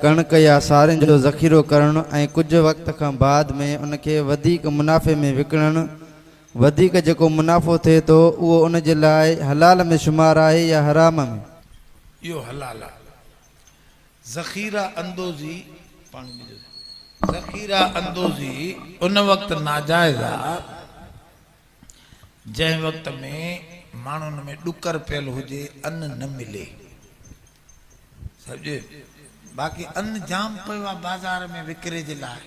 कणक या सारन जो ज़ख़ीरो करण ऐं कुछ वक्त का बाद में उनके वधिक मुनाफ़े में विकणण वधिक जेको मुनाफ़ो थे तो वो उन जे लाइ हलाल में शुमार है या हराम में? यो हलाल आहे। ज़ख़ीरा अंदोज़ी ज़ख़ीरा अंदोज़ी उन वक्त नाजायज़ आहे जंहिं वक्त में माण्हुनि में ॾुकर पियल हुजे, अन्न न मिले। समझे? बाक़ी अन्न जाम पियो आहे बाज़ार में विकिरे जे लाइ,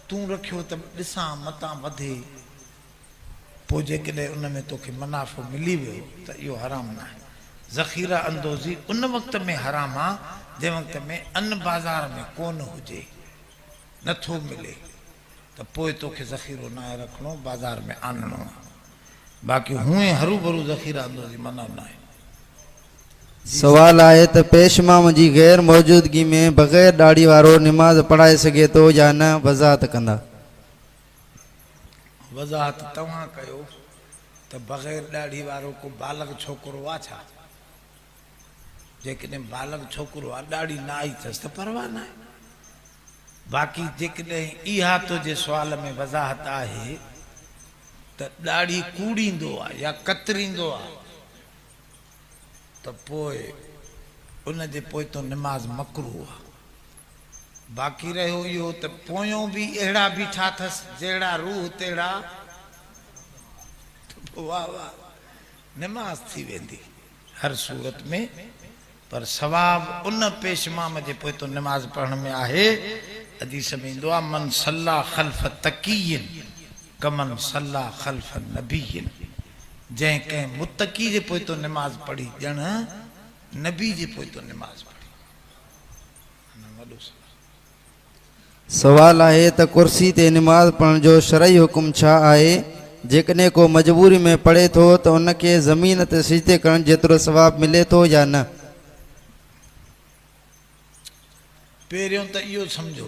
तूं रखियो त ॾिसां मतां वधे, पोइ जेकॾहिं उन में तोखे मुनाफ़ो मिली वियो त इहो हराम न आहे। ज़ख़ीरा अंदोज़ी उन वक्त में हराम आहे जंहिं वक्त में अन्न बाज़ार में कोन हुजे, नथो मिले, त पोइ तोखे ज़ख़ीरो न आहे रखणो, बाज़ार में आणणो आहे। बाक़ी हुए हरू भरू ज़ख़ीरा अंदोज़ी मना न आहे। सवाल है तो पेशमाम जी गैर मौजूदगी में बग़ैर दाढ़ी वारो नमाज पढ़ाए सके तो या न? वज़ाहत कंदा। वज़ाहत तव्हां कयो त बग़ैर दाढ़ी वारो को बालग छोकिरो आहे छा? जेकॾहिं बालग छोकिरो आहे, दाढ़ी न आई अथसि त परवाह न आहे। बाक़ी जेकॾहिं इहा तुंहिंजे सुवाल में वज़ाहत आहे त दाढ़ी कूड़ींदो आहे या कतरींदो आहे त पोइ उन जे पोइ तो नमाज़ मकरूह आहे। बाक़ी रहियो इहो त पोयों बि अहिड़ा बीठा अथसि जहिड़ा रूह तहिड़ा, वाह वाह, नमाज़ थी वेंदी हर सूरत में। पर सवाब उन पेशमाम जे पोइ तो नमाज़ पढ़ण में आहे। हदीस में ईंदो आहे, मन सल्ला ख़ल्फ़ तक़ीयन कमन सल्ला ख़ल्फ़ नबीयन। जंहिं कंहिं मुतक़ी जे पोइ तो नमाज़ पढ़ी, ॼण नबी जे पोइ तो नमाज़ पढ़ी। सवाल है तो कुर्सी ते नमाज पढ़ने जो शरई हुकुम छा आहे? जेकॾहिं को मजबूरी में पढ़े तो उनके ज़मीन ते सिजदे करण जेतिरो सवाब मिले तो या न? पहिरियों त इहो सम्झो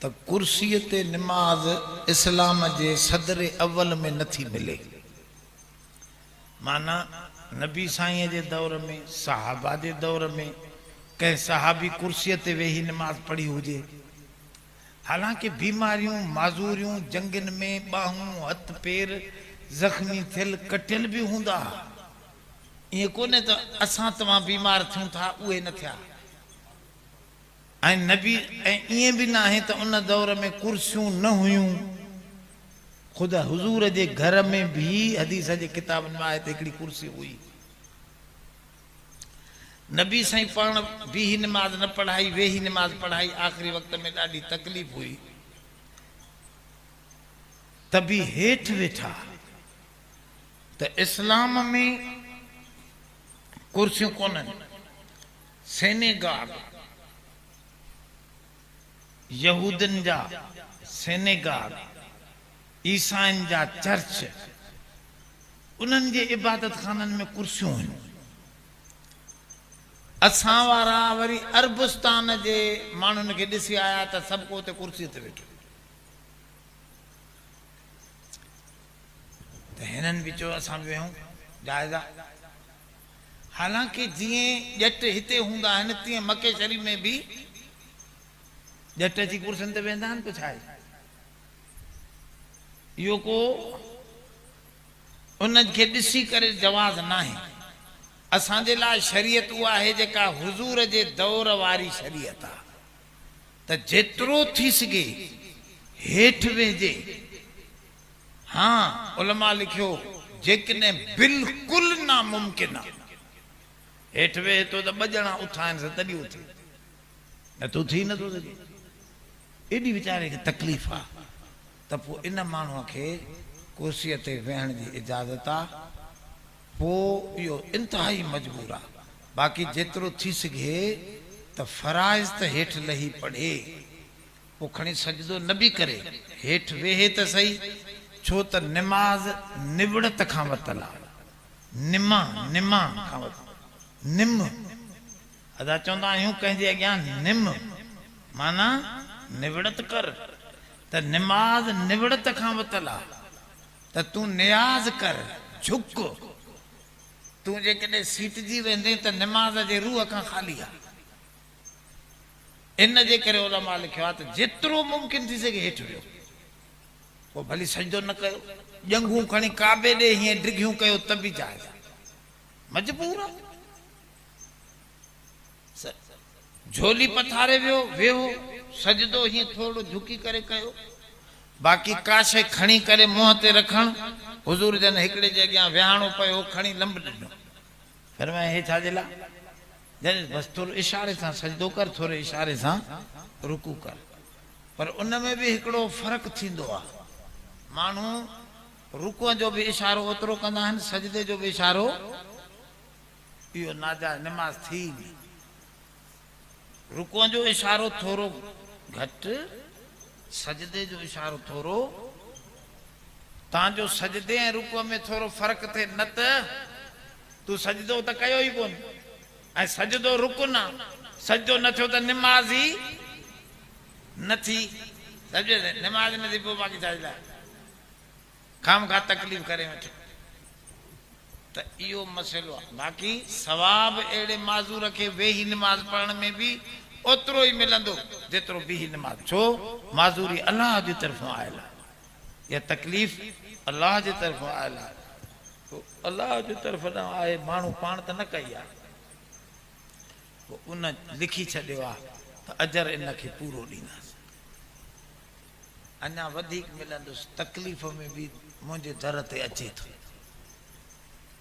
त कुर्सीअ ते नमाज इस्लाम जे सदर अव्वल में नथी मिले। माना नबी साईं जे दौर में, सहाबा जे दौर में कंहिं सहाबी कुर्सीअ ते वेही नमाज पढ़ी हुजे। हालांकि बीमारियूं माज़ूरियूं जंगनि में बाहूं हथ पेर ज़ख़्मी थियल कटियल भी हूंदा। ईअं कोन्हे त असां तव्हां बीमार थियूं था, उहे न थिया। ऐं नबी ईअं बि न आहे त उन दौर में कुर्सियूं न हुयूं। ख़ुदा हुज़ूर जे घर में भी हदीस जे किताबनि में आहे त हिकिड़ी कुर्सी हुई। नबी साईं पाण बीही नमाज न पढ़ाई, वेही नमाज पढ़ाई। आख़िरी वक्त में ॾाढी तकलीफ़ हुई त बि हेठि वेठा। त इस्लाम में कुर्सियूं कोन्हनि। सेनेगाग यहूदन जा सेनेगाग, ईसाइन जा चर्च, उन्हनि जे इबादत खाननि में कुर्सियूं आहिनि। असां वारा वरी अरबस्तान जे माण्हुनि खे ॾिसी आया त सभु को उते कुर्सीअ ते वेठो। त हिननि बि चयो असां बि वेहूं, जाइज़ आहे। हालांकि जीअं ॼट हिते हूंदा आहिनि तीअं मके शरीफ़ में बि ॼट अची कुर्सियुनि ते वेंदा आहिनि। कुझु आहे इहो को उनखे ॾिसी करे जवाज़ न आहे। असांजे लाइ शरीयत उहा आहे जेका हुज़ूर जे दौर वारी शरीयत आहे त जेतिरो थी सघे हेठि वेहिजे। हाँ, उलमा लिखियो जेकॾहिं बिल्कुलु नामुमकिन आहे, हेठि वेहे थो त ॿ ॼणा उथाइनि सां तॾहिं उथे, न त उथी नथो सघे। एॾी वीचारे खे तकलीफ़ आहे त पोइ इन माण्हूअ खे कुर्सीअ ते वेहण जी इजाज़त आहे। पोइ इहो इंतिहाई मजबूर आहे। बाक़ी जेतिरो थी सघे त फ़राइज़ त हेठि लही पढ़े, पोइ खणी सजदो न बि करे, हेठि वेहे त सही। छो त निमाज़ निवड़त खां वरितल आहे। निमा निमा खां वरितल निम। अदा चवंदा आहियूं कंहिंजे अॻियां निम, माना निवड़त कर। त निमाज़ निवड़त खां वरितल आहे त तूं नियाज़ कर, झुक। तूं जेकॾहिं सीटजी वेंदे त निमाज़ जे रूह खां ख़ाली आहे। इन जे करे उलमा लिखियो आहे त जेतिरो मुमकिन थी सघे हेठि वियो, पोइ भली सजदो न कयो, ॼंगूं खणी काबे ॾे हीअं डिघियूं कयो त बि जाइज़ आहे, मजबूर आहे। झोली पथारे वियो वेहो, सजदो हीअं थोरो झुकी करे कयो, बाक़ी का शइ खणी करे मुंहं ते रखण, हुज़ूर जन हिकिड़े जे अॻियां विहाणो पियो खणी लंब ॾिनो, फरमाया हे छाजे लाइ? जॾहिं बसि थोरो इशारे सां सजदो कर, थोरे इशारे सां रुकू कर। पर उन में बि हिकिड़ो फ़र्क़ु थींदो आहे, माण्हू रुकूअ जो बि इशारो ओतिरो कंदा आहिनि, सजदे जो बि इशारो, इहो नाजाइज़ निमाज़ थी नहीं। रुकूअ जो इशारो थोरो घटि, सजदे जो इशारो थोरो, तव्हांजो सजदे ऐं रुकूअ में थोरो फ़र्क़ु थिए, न त तूं सजदो त कयो ई कोन ऐं सजदो रुकन आहे, सजदो न थियो त निमाज़ ई न थी, सम्झे निमाज़ न थी, पोइ बाक़ी छा लाइ खामखा तकलीफ़ करे वेठो। त इहो मसइलो आहे। बाक़ी सवाब अहिड़े माज़ूर खे वेही निमाज़ पढ़ण में बि ओतिरो ई मिलंदो जेतिरो बीही निमाज़। छो? माज़ूरी अलाह जी तरफ़ां आयल आहे, या तकलीफ़ अलाह जी तरफ़ां आयल आहे, अलाह जी तरफ़ न आहे, माण्हू पाण त न कई आहे, उन लिखी छॾियो आहे त अजर इनखे पूरो ॾींदासीं, अञा वधीक मिलंदुसि, तकलीफ़ में बि मुंहिंजे दर ते अचे थो।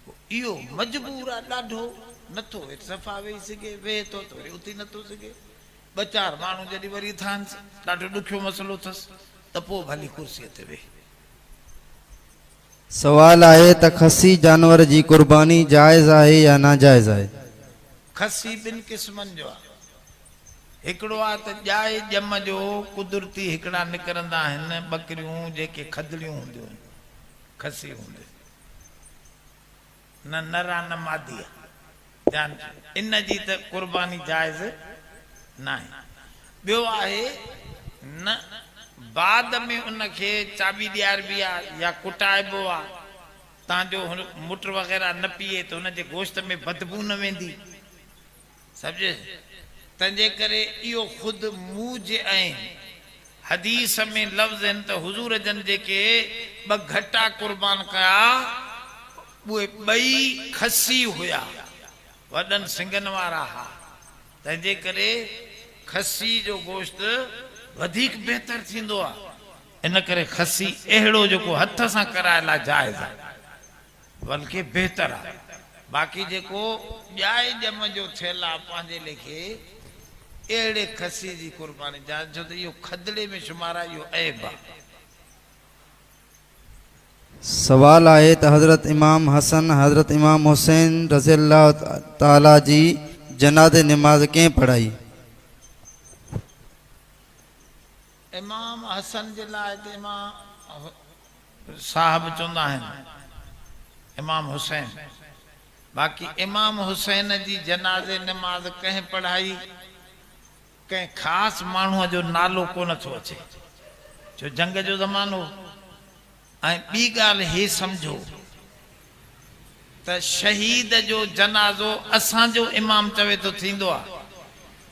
इहो मजबूर आहे ॾाढो, नथो हेठि सफ़ा वेही सघे, वेहे थो त वरी उथी नथो सघे, ॿ चारि माण्हू जॾहिं वरी थान ॾाढो ॾुखियो मसइलो अथसि त पोइ भली कुर्सीअ ते वेहे। सवाल आहे त खसी जानवर जी कुर्बानी जाइज़ आहे या नाजाइज़ आहे? खसी ॿिनि क़िस्मनि जो आहे, हिकिड़ो आहे त ॼाए ॼम जो कुदरती हिकिड़ा निकिरंदा आहिनि, ॿकरियूं जेके खदड़ियूं हूंदियूं आहिनि, खसी हूंदी न नरा न मादी, इन जी त कुर्बानी जाइज़ न आहे। ॿियो आहे न बाद में उनखे चाबी ॾियारबी आहे या कुटाइबो आहे, तव्हांजो मुट वग़ैरह न पीए त हुनजे गोश्त में बदबू न वेंदी, सम्झे, तंहिंजे करे इहो ख़ुदि मूज ऐं हदीस में लफ़्ज़ आहिनि त हुज़ूर जन जेके ॿ घटा कुर्बान कया, उहे ॿई खसी हुया, वॾनि सिंगनि वारा हा, तंहिंजे करे खसी जो गोश्त वधीक बहितर थींदो आहे, इन करे खसी अहिड़ो जेको हथ सां कराइण लाइ जाइज़ आहे, बल्कि बहितर आहे। बाक़ी जेको ॼाए ॼम जो थियल आहे पंहिंजे लेखे, अहिड़े खसी जी कुर्बानी जाइज़, छो त इहो खदड़े में शुमार आहे, इहो ऐब आहे। सवाल आहे त हज़रत इमाम हसन हज़रत इमाम हुसैन रज़ी अल्लाह ताला जी जनाज़े निमाज़ कंहिं पढ़ाई? इमाम हसन जे लाइ त इमाम साहब चवंदा आहिनि इमाम हुसैन, बाक़ी इमाम हुसैन जी जनाज़े निमाज़ कंहिं पढ़ाई, कंहिं ख़ासि माण्हूअ जो नालो कोन थो अचे, छो जंग जो ज़मानो। ऐं ॿी ॻाल्हि हे सम्झो त शहीद जो जनाज़ो असांजो इमाम चवे थो थींदो आहे,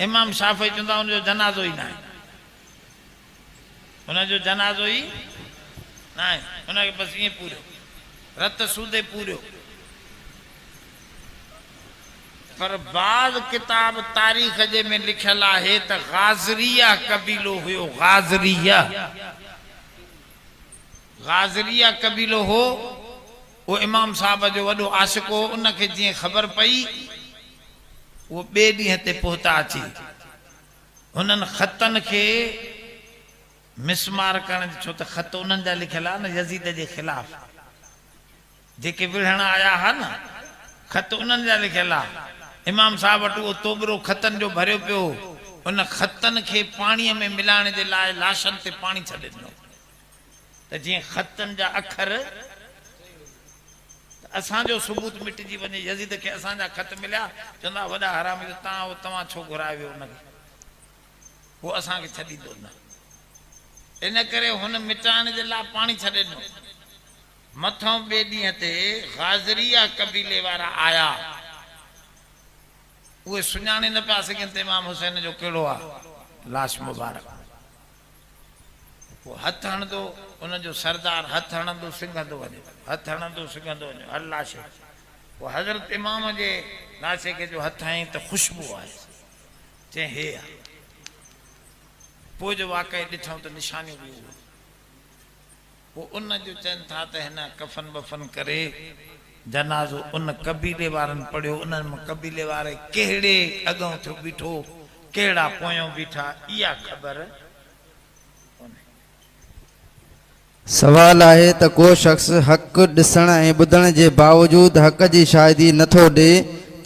इमाम शाफ़ी चवंदा हुनजो जनाज़ो ई न आहे, हुनजो जनाज़ो ई न आहे, हुनखे बसि ईअं पूरियो, रत सूदे पूरियो। पर बाज़ किताब तारीख़ जे में लिखियल आहे त गाज़रिया कबीलो हुयो, गाज़रिया कबीलो हो, वो इमाम साहब जो वॾो आशिक़ हो, उनखे जीअं ख़बर पई, वो ॿिए ॾींहं ते पहुता अची, हुननि ख़तनि खे मिसमार करण, छो त ख़त उन्हनि जा लिखियल आहे न यज़ीद जे ख़िलाफ़, जेके विढ़ण आया हा न, ख़त उन्हनि जा लिखियल आहे। इमाम साहब वटि उहो तोबरो ख़तनि जो भरियो पियो, उन ख़तनि खे पाणीअ में मिलाइण जे लाइ लाशनि ते पाणी छॾे ॾिनो, त जीअं ख़तनि जा अखर असांजो सबूत मिटिजी वञे। यज़ीद खे असांजा ख़त मिलिया, चवंदा वॾा हरामी तव्हां छो घुराए वियो उनखे, उहो असांखे छॾींदो न, इन करे हुन मिटाइण जे लाइ पाणी छॾे ॾिनो। मथां ॿिए ॾींहं ते गाज़रिया कबीले वारा आया, उहे सुञाणे न पिया सघनि त इमाम हुसैन जो कहिड़ो आहे, लाश मुबारक वो हथ हणंदो उन जो सरदार हथ हणंदो सिंघंदो वञे हथ हणंदो सिंघंदो वञे हर लाशे वो हज़रत इमाम जे लाशे के जो हथ हयईं त ख़ुशबू आहे चई हे आहे पोइ जो वाक़ई ॾिठऊं त निशानियूं बि उहे पोइ उन जो चवनि था त हिन कफ़न वफ़न करे जनाज़ो उन कबीले वारनि पढ़ियो उन्हनि मां कबीले वारे कहिड़े अॻूं थियो बीठो कहिड़ा पोयों बीठा इहा ख़बर सवाल आहे त को शख़्स हक़ ॾिसण ऐं ॿुधण जे बावजूद हक़ जी शाहिदी नथो ॾे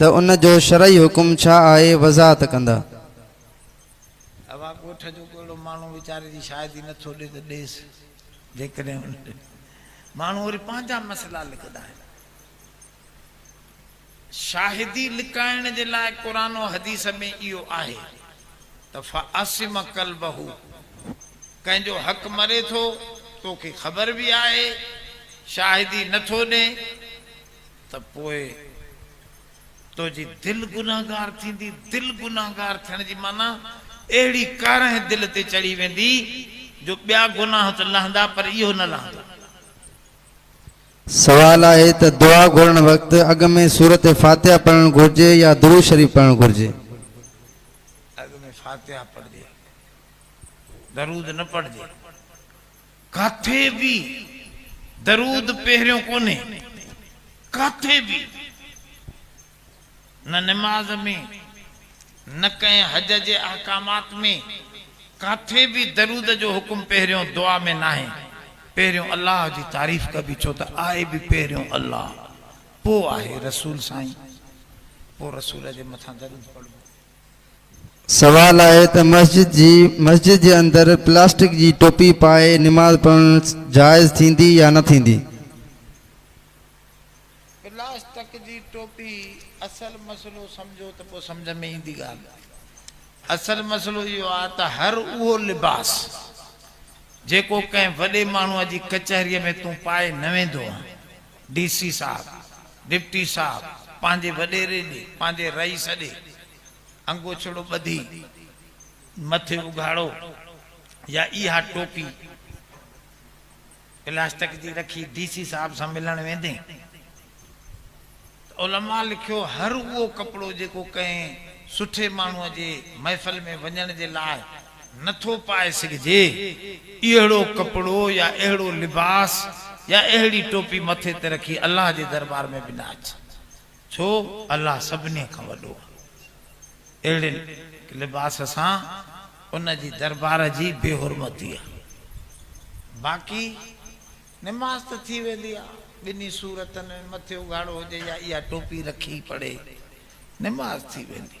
त उन जो शरई हुकुम छा आहे वज़ाहत कंदा। अवा ॻोठ जो कहिड़ो माण्हू वीचारे जी शाहिदी नथो ॾे त ॾेसि जेकॾहिं माण्हू वरी पंहिंजा मसइला लिखंदा आहिनि शाहिदी लिकाइण जे लाइ क़ुरान और हदीस में इहो आहे त फ़असिम क़ल्बहू कंहिंजो हक़ मरे थो तोखे ख़बर बि आहे शाहिदी नथो ॾे त पोइ तुंहिंजी दिलि गुनाहगार थींदी दिलि गुनाहगार थियण जी माना अहिड़ी कारह दिलि ते चढ़ी वेंदी जो ॿिया गुनाह त लहंदा पर इहो न लहंदो। सवाल आहे त दुआ घुरण वक़्तु अॻ में सूरत फातिहा पढ़णु घुरिजे या दुरूद शरीफ़ पढ़णु घुरिजे। अॻ में फातिहा पढ़जे दरूद न पढ़जे काथे भी दरूद पहिरियों कोने काथे भी न नमाज में न कंहिं हज जे अहकामात में काथे भी दरूद जो हुकुम पहिरियों दुआ में ना है पहिरियों अल्लाह जी तारीफ़ कबी छो त आहे भी पहिरियों अल्लाह पोइ आहे रसूल साईं पोइ रसूल जे मथां दरूद पढ़ो। सवाल आहे त मस्जिद जे अंदरि प्लास्टिक जी टोपी पाए निमाज़ पढ़णु जाइज़ थींदी या न थींदी। प्लास्टिक जी टोपी असल मसलो समझो त पोइ समझ में ईंदी ॻाल्हि असल मसलो इहो आहे त हर उहो लिबास जेको कंहिं वॾे माण्हूअ जी कचहरीअ में तूं पाए न वेंदो आहे DC साहब डिप्टी साहब पंहिंजे वॾेरे ॾे पंहिंजे रईस ॾे अंगोछड़ो ॿधी मथे उघाड़ो या इहा टोपी प्लास्टिक जी रखी DC साहब सां मिलण वेंदे उलमा लिखियो हर उहो कपिड़ो जेको कंहिं सुठे माण्हूअ जे महफ़िल में वञण जे लाइ नथो पाए सघिजे अहिड़ो कपिड़ो या अहिड़ो लिबास या अहिड़ी टोपी मथे ते रखी अल्लाह जे दरबार में बि न अचे छो अल्लाह सभिनी खां वॾो आहे अहिड़े लिबास सां उन जी दरबार जी बेहुरमती आहे बाक़ी निमाज़ त थी वेंदी आहे ॿिन्ही सूरतनि में मथे उघाड़ो हुजे या इहा टोपी रखी पढ़े निमाज़ थी वेंदी।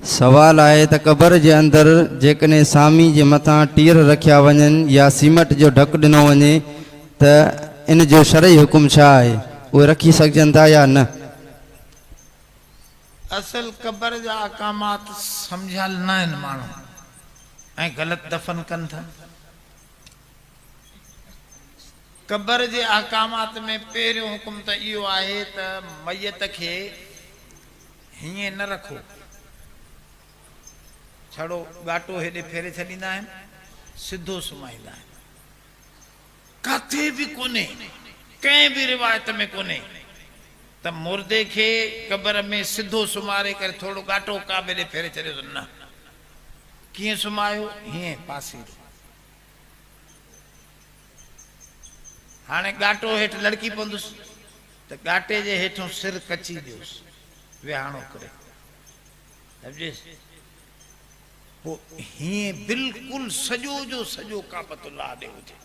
सवाल आहे त क़बर जे अंदरि जेकॾहिं सामी जे मथां टीर रखिया वञनि या सीमेंट जो ढक ॾिनो वञे त इन जो शरई हुकुम छा आहे उहे रखी सघजनि था या न। असल क़बर जा अहकामात सम्झियल न आहिनि माण्हू ऐं ग़लति दफ़न कनि था। क़बर जे अहकामात में पहिरियों हुकुम त इहो आहे त मैयत खे हीअं न रखो छड़ो ॻाटो हेॾे फेरे छॾींदा आहिनि सिधो सुम्हाईंदा आहिनि काथे बि कोन्हे कंहिं बि रिवायत में कोन्हे त मुर्दे खे क़बर में सिधो सुम्हारे करे थोरो ॻाटो काबे ॾे फेरे छॾियो त न कीअं सुम्हायो हीअं पासे हाणे ॻाटो हेठि लड़की पवंदुसि त ॻाटे जे हेठों सिर कची ॾियोसि विहाणो करे सम्झेसि पोइ हीअं बिल्कुलु सॼो जो सॼो काबतुल्लाह ॾे हुजे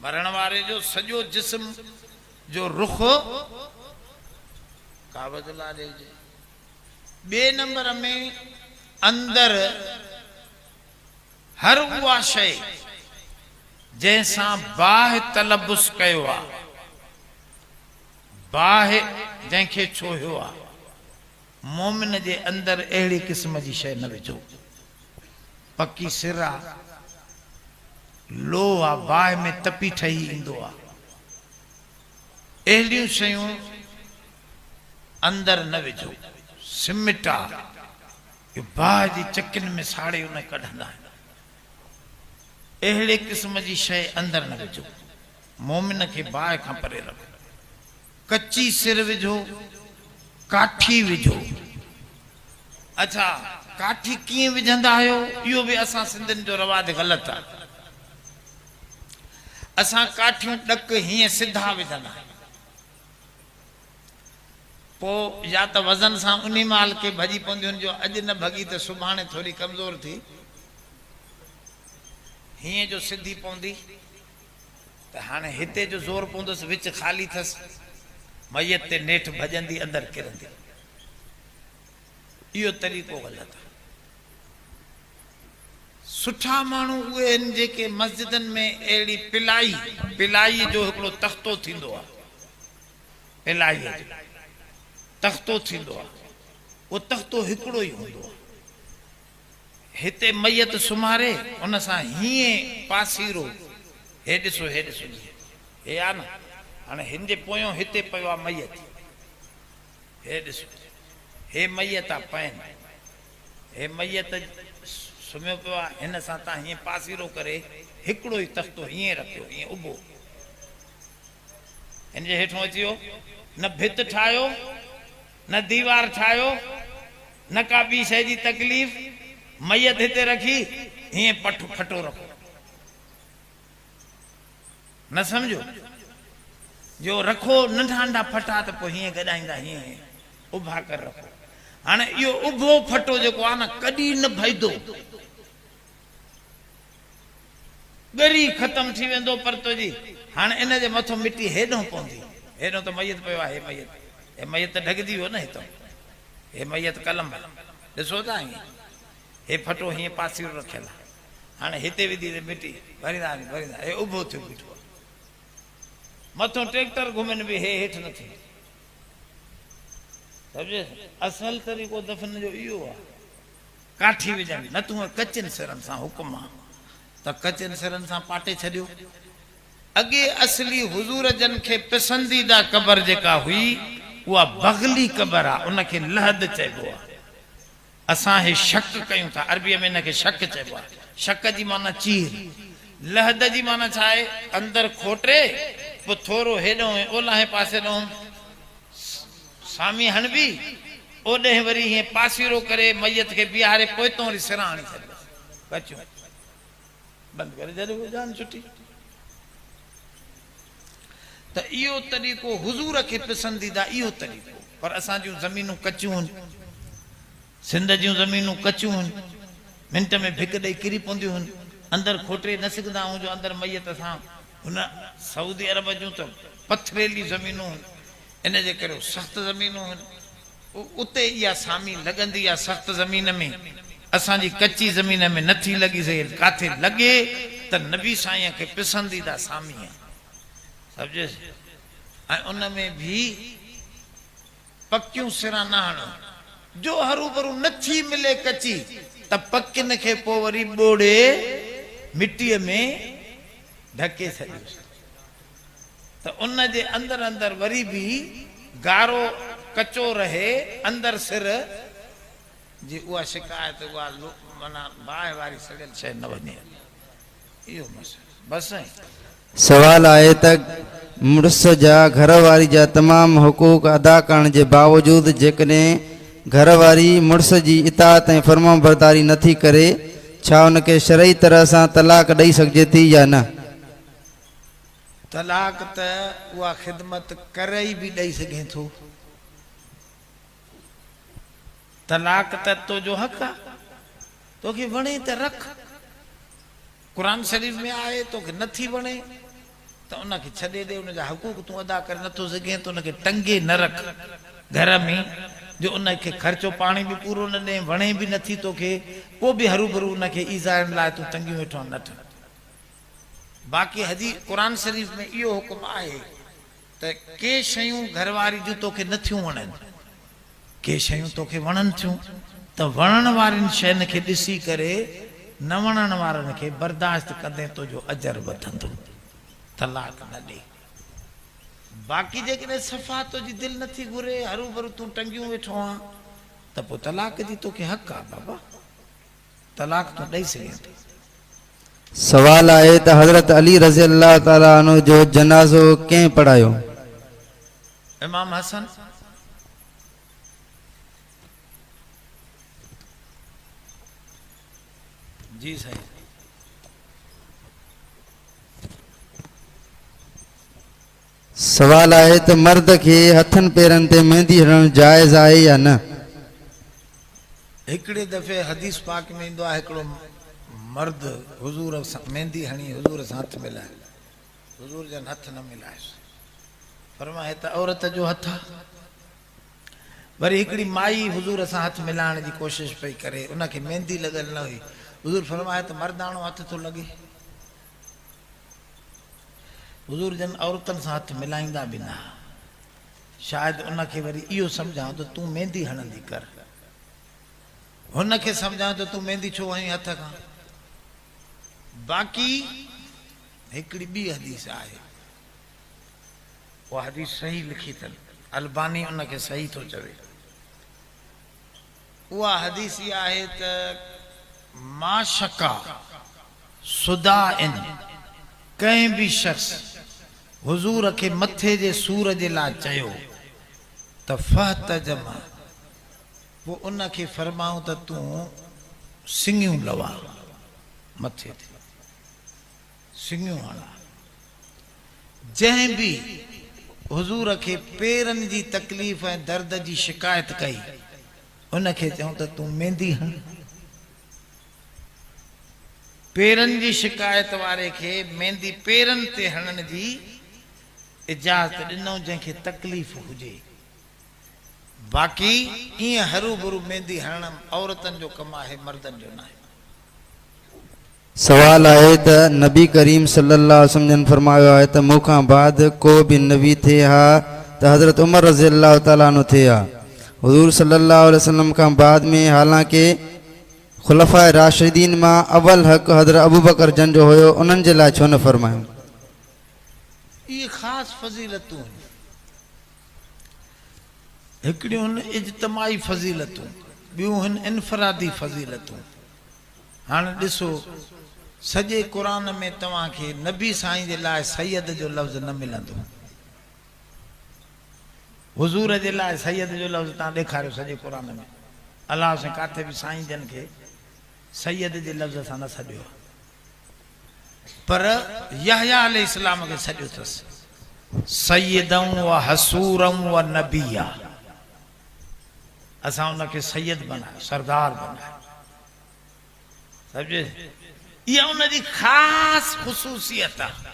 मरण वारे जो सॼो जिस्म जो रुख काबतुल्लाह ॾे हुजे। ॿिए नंबर में अंदरि हर उहा शइ जंहिंसां बाहि तलबुस कयो आहे बाहि जंहिंखे छोहियो आहे मोमिन जे अंदरि अहिड़ी क़िस्म जी शइ न विझो पकी सिर आहे लो आहे बाहि में तपी ठही ईंदो आहे अहिड़ियूं शयूं अंदरि न विझो सिमट आहे यो बाहि जी चकिन में साड़े उन कढंदा आहिनि। अहिड़े क़िस्म जी शइ अंदरि न विझो, मोमिन खे बाहि खां परे रखो। कच्ची सिर विझो, काठी विझो। अच्छा, काठी कीअं विझंदा आहियो, इहो बि असां सिंधियुनि जो रवाज ग़लति आहे। असां काठियूं ॾक हीअं सिधा विझंदा आहियूं, पोइ या त वज़न सां उन माल खे भॼी पवंदियूं जो अॼु न भॻी त सुभाणे थोरी कमज़ोर थी, हीअं जो सिधी पवंदी त हाणे हिते जो ज़ोर पवंदुसि, विच ख़ाली अथसि, मैयत ते नेठि भॼंदी अंदरि किरंदी। इहो तरीक़ो ग़लति आहे। सुठा माण्हू उहे आहिनि जेके मस्जिदनि में अहिड़ी पिलाई जो हिकिड़ो तख़्तो थींदो आहे, पिलाई जो तख़्तो थींदो आहे, उहो तख़्तो हिकिड़ो ई हूंदो आहे। हिते मैयत सुम्हारे उन सां हीअं पासीरो, हे ॾिसो हे ॾिसो, हे आहे न, हाणे हिन जे पोयों हिते पियो आहे मैयत, हे ॾिसो, हे मैयत आहे पाइनि, हे मैयत सुम्हियो पियो आहे, हिन सां तव्हां हीअं पासीरो करे हिकिड़ो ई तख़्तो हीअं रखियो, हीअं उभो, हिन जे हेठो अची वियो, न भित ठाहियो, न दीवार ठाहियो, न का ॿी शइ जी तकलीफ़, मैयत हिते रखी हीअं फटो रखो। न सम्झो, जो रखो नंढा नंढा फटा त पोइ हीअं गॾाईंदा, हीअं उभा करे रखो। हाणे इहो उभो फटो जेको आहे न, कॾहिं न भईदो, ॻरी ख़तम थी वेंदो परतो जी। हाणे इन जे मथां मिटी हेॾो पवंदी, हेॾो त मैयत पियो आहे, हे मैयत ढकिजी वियो न हितां, हे मैयत कलम, ॾिसो था हीअं, हे फटो हीअं पासीरो रखियल आहे, हाणे हिते विधी त मिटी भरींदा भरींदा, हे उभो थियो बीठो आहे, मथां ट्रैक्टर घुमनि बि हे हेठि न थी। सम्झे, असल तरीक़ो दफ़न जो इहो आहे, काठी विझणी, न तूं कचिन सिरनि सां हुकुम आहे त कचिन सिरनि सां पाटे छॾियो। अॻे असली हुज़ूर जन खे पसंदीदा क़बर जेका हुई उहा बगली क़बर आहे, उनखे लहद चइबो आहे। असां हे शक कयूं था, अरबीअ में हिनखे शक चइबो आहे। शक जी माना चीर, लहद जी माना छा आहे, अंदरि खोटे पोइ थोरो हेॾो ओलाहे पासे ॾों सामी हणबी, ओॾे वरी हीअं पासीरो करे मैयत खे बीहारे पोइतों वरी सिरां हणी छॾियो, कचियूं बंदि करे छॾियो, जान छुटी। त इहो तरीक़ो हुज़ूर खे पसंदीदा इहो तरीक़ो। पर असां जूं ज़मीनूं कचियूं आहिनि, सिंध जूं ज़मीनूं कचियूं आहिनि, मिंट में भिक ॾेई किरी पवंदियूं आहिनि, अंदरि खोटे न सघंदा आहियूं जो अंदरि मैयत सां। हुन सऊदी अरब जूं त पथरेली ज़मीनूं आहिनि, इन जे करे सख़्तु ज़मीनूं आहिनि, उते इहा सामी लॻंदी आहे सख़्तु ज़मीन में, असांजी कची ज़मीन में नथी लॻी सघे। किथे लॻे त नबी साईं खे पसंदीदा सामी आहे, सम्झे। ऐं उन में बि पकियूं सिरां न हणो, जो हरू भरू नथी मिले कची त पकियुनि खे पोइ वरी ॿोड़े मिटीअ में ढके छॾियोसि, त उन जे अंदरि अंदरि वरी बि गारो कचो रहे, अंदरि सिर जी उहा शिकायत, उहा माना बाहि वारी सड़ियल शइ न वञे। इहो मसइलो बसि। सवाल आहे त मुड़ुस जा घरवारी जा तमामु हुकूक अदा करण जे बावजूदि जेकॾहिं घरवारी मुड़ुस जी इताअत ऐं फर्मा बरदारी नथी करे, छा उनखे शरई तरह सां तलाक ॾेई सघिजे थी या न? तलाक त उहा ख़िदमत करे ई बि ॾेई सघे थो। तलाक त तुंहिंजो हक़ आहे, तोखे वणे त रख। क़ुर शरीफ़ में आहे, तोखे नथी वणे त उनखे छॾे ॾे, उनजा हक़ूक़ तूं अदा करे नथो सघे त उनखे टंगे न रख घर में, जो उनखे ख़र्चो पाणी बि पूरो न ॾे, वणे बि नथी तोखे, पोइ बि हरू भरू उनखे ईज़ाइण लाइ तूं टंगियूं वेठो न ठ। बाक़ी हदी क़ुर शरीफ़ में इहो हुकुम आहे त के शयूं घरवारी जूं तोखे नथियूं वणनि, के शयूं तोखे वणनि थियूं, त वणण वारनि शयुनि खे ॾिसी करे न वणण वारनि खे बर्दाश्त कंदे तुंहिंजो अजर वधंदो, तलाक न ॾे। बाक़ी जेकॾहिं सफ़ा तुंहिंजी दिलि नथी घुरे, हरू भरू तूं टंगियूं वेठो आहीं, त पोइ तलाक जी तोखे हक़ आहे बाबा, तलाक तो ॾेई सघे थी। सवाल आहे त हज़रत अली रज़ी अल्लाह ताला अन्हु जो जनाज़ो कंहिं पढ़ायो? इमाम हसन। जी साईं। सवाल आहे त मर्द खे हथनि पेरनि ते मेहंदी हणणु जाइज़ आहे या न? हिकिड़े दफ़े हदीस पाक में ईंदो आहे हिकिड़ो मर्द हुजूर सां मेहंदी हणी हुजूर सां हथ मिलाए, हुजूर जन हथ न मिलायसि, फरमाए त औरत जो हथ आहे। वरी हिकिड़ी माई हुजूर सां हथ मिलाइण जी कोशिशि पई करे, उनखे मेहंदी लॻल न हुई, हुजूर फरमाए त मर्दाणो हथ थो लॻे। हुजूर जन औरतनि सां हथ मिलाईंदा बि न, शायदि उनखे वरी इहो सम्झां त तूं मेहंदी हणंदी कर, हुनखे सम्झां त तूं मेहंदी छो हणी हथ खां। बाक़ी हिकिड़ी ॿी हदीस आहे, उहा हदीस सही लिखी अथनि, अलबानी उनखे सही थो चवे। उहा हदीस इहा आहे त मा शका सुदा इन, कंहिं बि शख़्स हुजूर खे मथे जे सूर जे लाइ चयो त फहतजमा, पोइ उनखे फरमाऊं त तूं सिंगियूं लवा, मथे ते सिंगियूं हणा। जंहिं बि हुजूर खे पेरनि जी तकलीफ़ ऐं दर्द जी शिकायत कई, उनखे चऊं त तूं मेहंदी हण। पेरनि जी शिकायत वारे खे मेहंदी पेरनि ते हणण जी इजाज़त ॾिनऊं जंहिंखे तकलीफ़ हुजे। बाक़ी ईअं हरू भरू मेहंदी हणण औरतनि जो कमु आहे, मर्दनि जो न आहे। सवाल आहे त नबी करीम सल्लल्लाहु अलैहि वसल्लम फरमायो आहे त मूंखां बाद को बि नबी थिए हा त हज़रत उमर रज़ी अल्लाह ताला अन्हु थिए हा। हुजूर सल्लल्लाहु अलैहि वसल्लम खां बाद में हालांकि खुलफ़ाए राशिदीन मां अवल हक़ हज़रत अबू बकर जन जो हुयो, उन्हनि जे लाइ छो न फरमायो? इहे ख़ासि फज़ीलतूं आहिनि, हिकिड़ियूं आहिनि इज्तमाही फज़ीलतूं, ॿियूं आहिनि इनफरादी फज़ीलतूं। हाणे ॾिसो, सॼे क़ुर में तव्हांखे नबी साईं जे लाइ सैयद जो लफ़्ज़ न मिलंदो, हुजूर जे लाइ सैयद जो लफ़्ज़ तव्हां ॾेखारियो सॼे क़ुर में, अलाह सां किथे बि साईं जन खे सैयद जे लफ़्ज़ सां न सॾियो, पर यहया अलैहिस्सलाम खे सॾियो अथसि सैयदं व हसूरं व नबिया। असां उनखे सैयद बनायो, सरदार बनायो, सम्झे? इहा उनजी ख़ासि ख़ुसूसियत आहे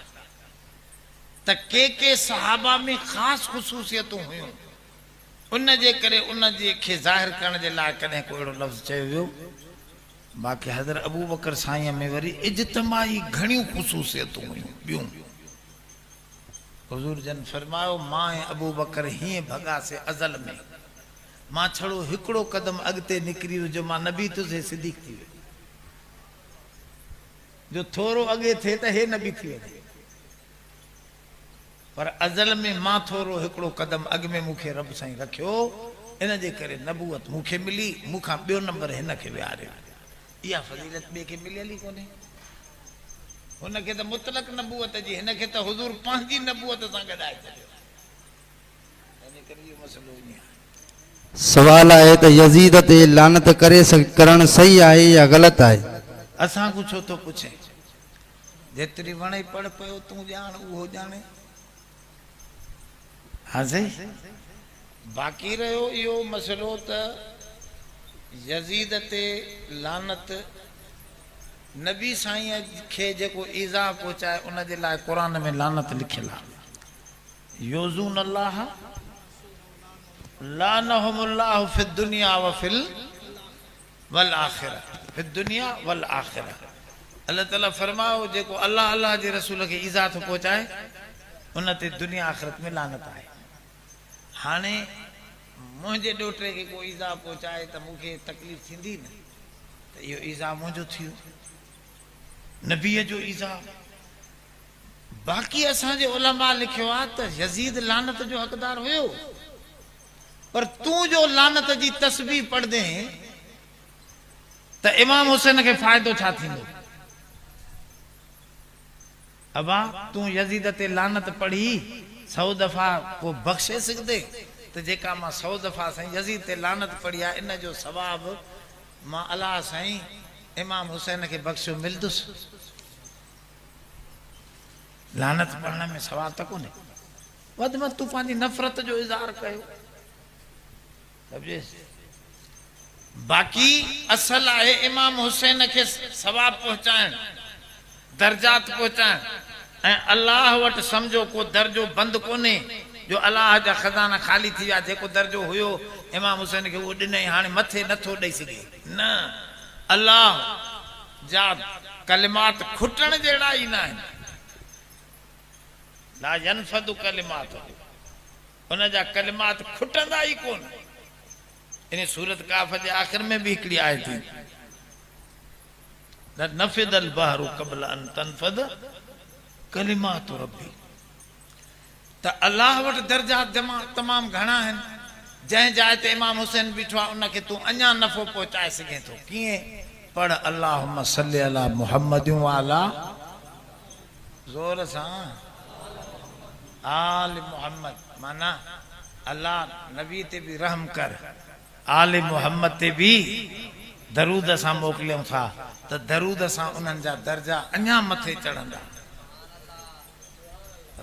त के सहाबा में ख़ासि ख़ुसूसियतूं हुयूं, उन जे करे उनजे खे ज़ाहिर करण जे लाइ कॾहिं को अहिड़ो लफ़्ज़ चयो वियो। बाक़ी हज़रत अबू बकर साईं में वरी इज्तमाही घणियूं ख़ुसूसियतूं हुयूं ॿियूं। हुजूर जन फरमायो, मां ऐं अबू बकर हीअं भॻासीं अज़ल में, मां छड़ो हिकिड़ो क़दम अॻिते निकिरी वियो, जो मां नबी तुझे सिद्दीक़ थी वियो, जो थोरो अॻे थिए त हे नबी थी वञे, पर अज़ल में मां थोरो हिकिड़ो क़दम अॻ में मूंखे रब साईं रखियो, इन जे करे नबूअत मूंखे मिली, मूंखां ॿियो नंबर हिन खे विहारियो। इहा फज़ीलत ॿिए खे मिलियल ई कोन्हे, हुनखे त मुतलक नबूअत जी, हिन खे त हुजूर पंहिंजी नबूअत सां गॾाए छॾियो। इन करे इहो मसइलो ईअं आहे। सवाल आहे त यज़ीद ते लानत करणु सही आहे या ग़लति आहे? असां को छो थो पुछे, जेतिरी वणे पढ़ पियो तूं ॼाण उहो ॼाणे। हाँ सही। बाक़ी रहियो इहो मसइलो त यज़ीद ते लानत, नबी साईं खे जेको ईज़ा पहुचाए उन जे लाइ क़ुर में लानत लिखियलु आहे, योज़ून अल्लाह लानहुमुल्लाहु फिद दुनिया व फिल वल आखिरा, फिद दुनिया वल आखिरा। अल्लाह ताला फरमाओ जेको अल्लाह अल्लाह जे रसूल खे ईज़ा थो पहुचाए उन ते दुनिया आख़िरत में लानत आहे। हाणे मुंहिंजे ॾोहिटे खे को ईज़ा पहुचाए त मूंखे तकलीफ़ थींदी न, त इहो ईज़ा मुंहिंजो थियो, नबीअ जो ईज़ा। बाक़ी असांजे उलमा लिखियो आहे त यज़ीद लानत जो हक़दार हुयो, पर तू जो लानत जी तस्बीह पढ़ दे तो इमाम हुसैन के फायदो छा थींदो? अबा तू यजीद ते लानत पढ़ी 100 दफा को बख्शे सघदे तो जेका मां 100 दफा साईं यजीद ते लानत पढ़ी आहे इन जो सवाब मां अल्लाह साईं इमाम हुसैन के बख्शो मिलदुस। लानत पढ़ने में सवाब त कोन्हे, वध में तू पंहिंजी नफ़रत जो इज़हार कयो। बाक़ी असल आहे इमाम हुसैन के सवाब पहुंचाइण, दर्जात पहुंचाइण, ऐं अल्लाह वटि समझो को दर्जो बंद कोन्हे जो अल्लाह जा खजाना खाली थी विया। जेको दर्जो हुयो इमाम हुसैन के उहो ॾिनई, हाणे मथे नथो ॾेई सघे। न, अल्लाह जा कलिमात खुटण जहिड़ा ई न आहिनि। ला यनफदु कलिमात, उन जा कलिमात खुटंदा ई कोन। इन सूरत काफ जे आख़िर में भी हिकिड़ी आयत थी, नफ़िदल बहरु क़ब्ल अन तनफद कलिमातु रब्बी। त अल्लाह वटि दर्जा तमामु घणा आहिनि। जंहिं जाइ ते इमाम हुसैन बीठो आहे उनखे तूं अञा नफ़ो पहुचाए सघे थो। कीअं? पढ़ अल्लाहुम्मा सल्ली अला मुहम्मद व अला, ज़ोर सां, आल मोहम्मद, माना अल्लाह नबी ते भी रहम कर, आल मोहम्मद ते भी दरूद सां मोकिलियूं था त दरूद सां उन्हनि जा दर्जा अञा मथे चढ़ंदा।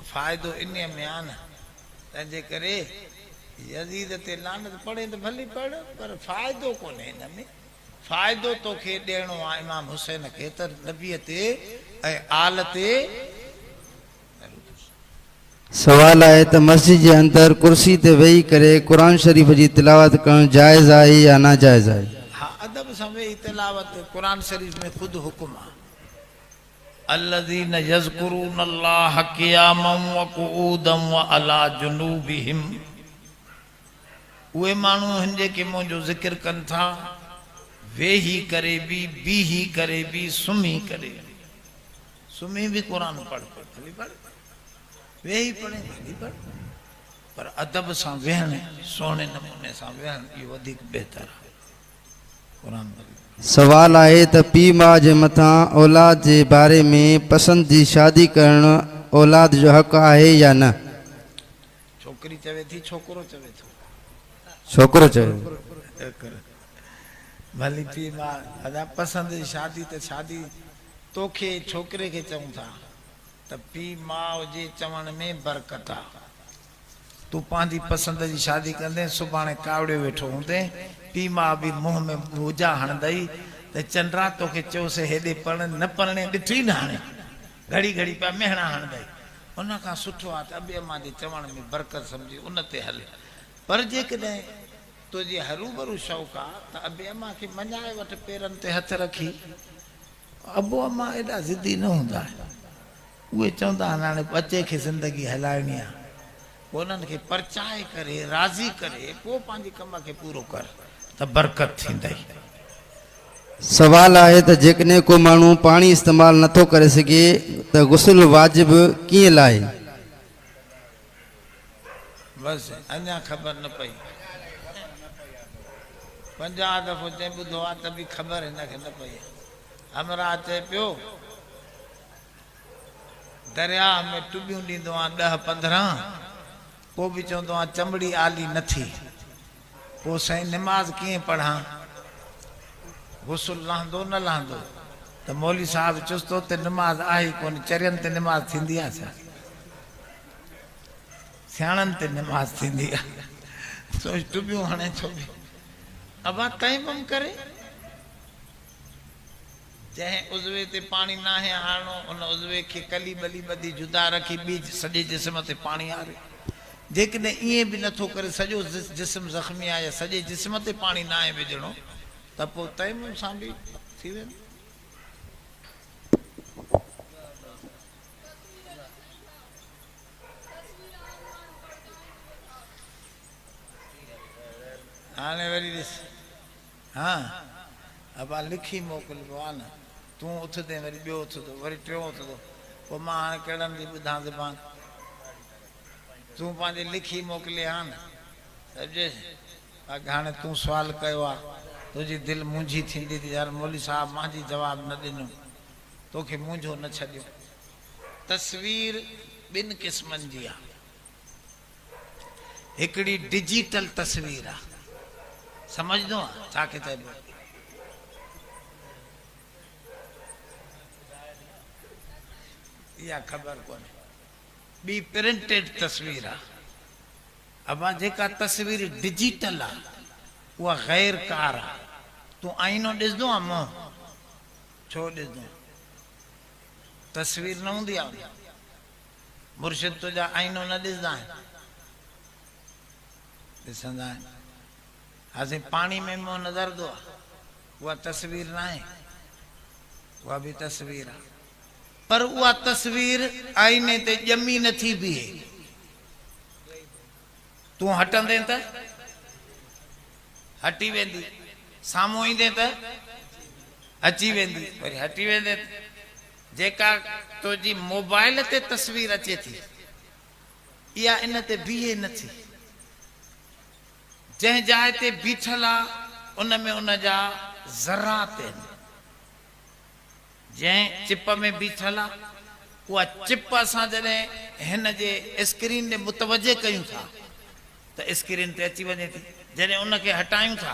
फ़ाइदो इन में आहे न, तंहिंजे करे यज़ीद ते लानत पढ़े त भली पढ़, पर फ़ाइदो कोन्हे हिन में। फ़ाइदो तोखे ॾियणो आहे इमाम हुसैन खे त नबीअ ते ऐं आल ते। सवाल आहे त मस्जिद जे अंदर कुर्सी ते वेही करे क़ुरान शरीफ़ जी तिलावत करणु जाइज़ आहे या नाजाइज़ आहे? हाँ, अदब सां वेही तिलावत क़ुरान शरीफ़ में खुद हुकुम आहे। अल्लज़ीन यज़कुरून अल्लाह क़ियामन व क़ुऊदन व अला जुनूबिहिम, उहे माण्हू आहिनि जेके मुंहिंजो ज़िक्र कनि था वेही करे भी, बीही करे भी, सुम्ही करे भी। सुम्ही भी क़ुरान पढ़ भली पढ़, वेही पढ़े भली पढ़, पर अदब सां वेहण, सोने नमूने सां वेहण इहो वधीक बहितर आहे। क़ुरान सवाल आहे त पीउ माउ जे मथां औलाद जे बारे में पसंद जी शादी करणु औलाद जो हक़ आहे या न? छोकिरी चवे थी, छोकिरो चवे थो। छोकिरो चयो। भली पीउ माउ अदा पसंद जी शादी त शादी तोखे छोकिरे खे चऊं था त पीउ माउ जे चवण में बरकत आहे। तूं पंहिंजी पसंद जी शादी कंदे सुभाणे कावड़े वेठो हूंदे, पीउ माउ बि मुंहं में भूजा हणंदई त चंद्रा तोखे चयोसीं हेॾे पढ़ न पढ़णे ॾिठी न, हाणे घड़ी घड़ी पिया मेहणा हणंदई। उन खां सुठो आहे त अॿे अम्मा जे चवण में बरकत सम्झी उन ते हले। पर जेकॾहिं तुंहिंजी हरूभरू शौक़ु आहे त अॿे अम्मा खे मञाए वटि पेरनि ते हथ रखी। अबो अम्मा एॾा ज़िदी न हूंदा आहिनि, उहे चवंदा आहिनि हाणे बचे खे ज़िंदगी हलाइणी आहे। पोइ उन्हनि खे परचाए करे राज़ी करे पोइ पंहिंजे कम खे पूरो कर त बरकत थींदई। सवाल आहे त जेकॾहिं को माण्हू पाणी इस्तेमालु नथो करे सघे त गुस्ल वाजिब कीअं लाहे? बसि अञा ख़बर न पई, 50 दफ़ो चई ॿुधो आहे त बि ख़बर हिनखे न पई। हमरा चए पियो दरिया में टुबियूं ॾींदो आहे 10-15, पोइ बि चवंदो आहे चमड़ी आली नथी। पोइ साईं निमाज़ कीअं पढ़ां, गुस्ल लहंदो न लहंदो? त मौली साहब चुस्तो ते निमाज़ आहे कोन, चरियनि ते निमाज़ थींदी आहे छा? सियाणनि ते निमाज़ थींदी आहे। सोच टुबियूं हणे छो बि अबा तयम्मुम करे, जंहिं उज़वे ते पाणी नाहे आणो उन उज़वे खे कली बली ॿधी जुदा रखी ॿी सॼे जिस्म ते पाणी आरे। जेकॾहिं ईअं बि नथो करे, सॼो जिस्म ज़ख़्मी आहे या सॼे जिस्म ते पाणी नाहे विझणो, त पोइ तयम्मुम सां बि थी वेंदो। हाणे वरी ॾिस, हाँ अबा लिखी मोकिलिबो आहे न, तूं उथंदे वरी ॿियो उथंदो, वरी टियों उथंदो, पोइ मां हाणे कहिड़नि जी ॿुधां ज़बान? तूं पंहिंजे लिखी मोकिले हा न, समझे हाणे तूं सुवाल कयो आहे तुंहिंजी दिलि मुंझी थींदी थी यार मौली साहब मुंहिंजी जवाब न ॾिनो तोखे मुंझो न छॾियो तस्वीर ॿिनि क़िस्मनि जी आहे हिकिड़ी डिजिटल तस्वीर आहे समझदो आहे छा खे चइबो इहा ख़बर कोन्हे ॿी प्रिंटेड तस्वीर आहे अबा जेका तस्वीर डिजिटल आहे उहा गैर कार आहे तूं आईनो ॾिसंदो आहे मुंहुं छो ॾिसंदो तस्वीर न हूंदी आहे मुर्शिद तुंहिंजा आईनो न ॾिसंदा आहिनि ॾिसंदा आहिनि हाणे पाणी में मुंहुं नज़रंदो आहे उहा तस्वीर न आहे उहा बि तस्वीर आहे पर उहा तस्वीर आईने ते ॼमी नथी बीहे तूं हटंदे त हटी वेंदी साम्हूं ईंदे त अची वेंदी वरी हटी वेंदे जेका तुंहिंजी मोबाइल ते तस्वीर अचे थी इहा इन ते बीहे नथी जंहिं जाइ ते बीठल आहे उन में उन जा ज़रात आहिनि जंहिं चिप में बीठल आहे उहा चिप असां जॾहिं हिन जे स्क्रीन ॾे मुतवजे कयूं था त स्क्रीन ते अची वञे थी जॾहिं उनखे हटायूं था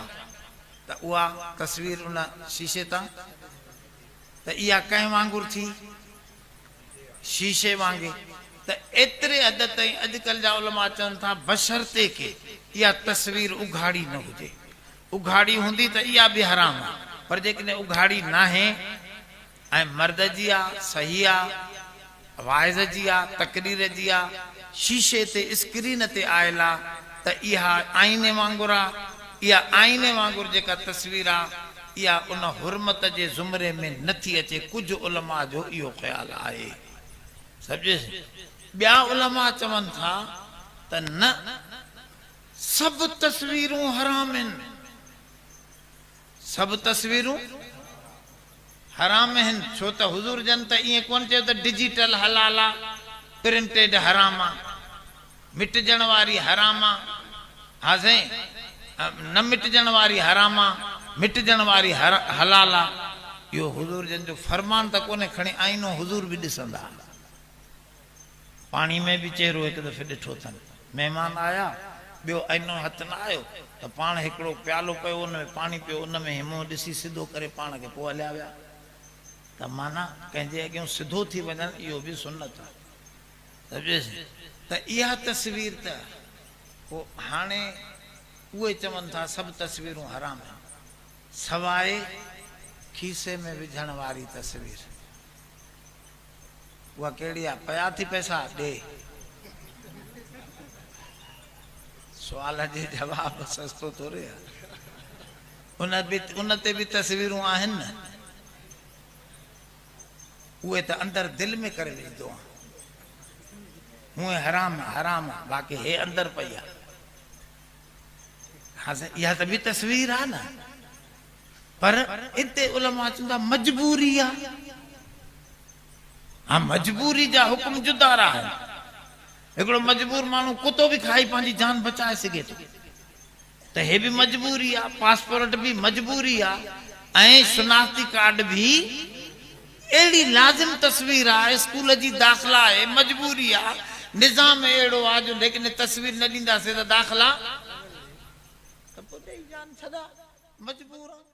त उहा तस्वीर उन शीशे तां त इहा कंहिं वांगुरु थी शीशे वांगुरु त एतिरे हद ताईं अॼुकल्ह जा उलमा चवनि था बशर्ते के इहा तस्वीर उघाड़ी न हुजे उघाड़ी हूंदी त इहा बि हराम आहे पर जेकॾहिं उघाड़ी न आहे ऐं मर्द जी आहे सही आहे वाइज़ जी आहे तकरीर जी आहे शीशे ते स्क्रीन ते आयल आहे त इहा आईने वांगुरु आहे इहा आईने वांगुरु जेका तस्वीर आहे इहा उन हुरमत जे ज़ुमरे में नथी अचे कुझु उलमा जो इहो ख़्यालु आहे सम्झे ॿिया उलमा चवनि था त न सभु तस्वीरूं हराम आहिनि सभु तस्वीरूं हराम आहिनि छो त हुज़ूर जन त ईअं कोन चयो त डिजिटल हलाल आहे प्रिंटेड हराम आहे मिटजण वारी हराम आहे हा साईं न मिटजण वारी हराम आहे मिटजण वारी हलाल आहे इहो हुज़ूर जन जो फरमान त कोन्हे खणी आईनो हुज़ूर बि ॾिसंदा पाणी में बि चेहरो हिकु दफ़े ॾिठो अथनि महिमान आया ॿियो आईनो हथ न आयो त पाण हिकिड़ो प्यालो पियो उन में पाणी पियो उन में हिमो ॾिसी सिधो करे पाण खे पोइ हलिया विया त माना कंहिंजे अॻियां सिधो थी वञनि इहो बि सुन्नत आहे सम्झेसि त इहा तस्वीर त पोइ हाणे उहे चवनि था सभु तस्वीरूं हराम आहिनि सवाइ खीसे में विझण वारी तस्वीर उहा कहिड़ी आहे पया थी पैसा ॾे सुवाल जे जवाब सस्तो थोरे आहे उन ते बि तस्वीरूं आहिनि न उहे त अंदरि दिलि में करे विझंदो आहे हूअं हराम हराम बाक़ी हे अंदरि पई आहे हा इहा त बि तस्वीर आहे न पर हिते उलमा चवंदा मजबूरी आहे हा मजबूरी जा हुकुम जुदारा आहिनि हिकिड़ो मजबूर माण्हू कुतो बि खाई पंहिंजी जान बचाए सघे थो त हे बि मजबूरी आहे पासपोर्ट बि मजबूरी आहे ऐं शनाख्ती कार्ड बि अहिड़ी लाज़िम तस्वीर आहे स्कूल जी दाख़िला आहे मजबूरी आहे निज़ाम अहिड़ो आहे जो लेकिन तस्वीर न ॾींदासीं त दाख़िला त पोइ ॾेई जान छॾा मजबूर आहे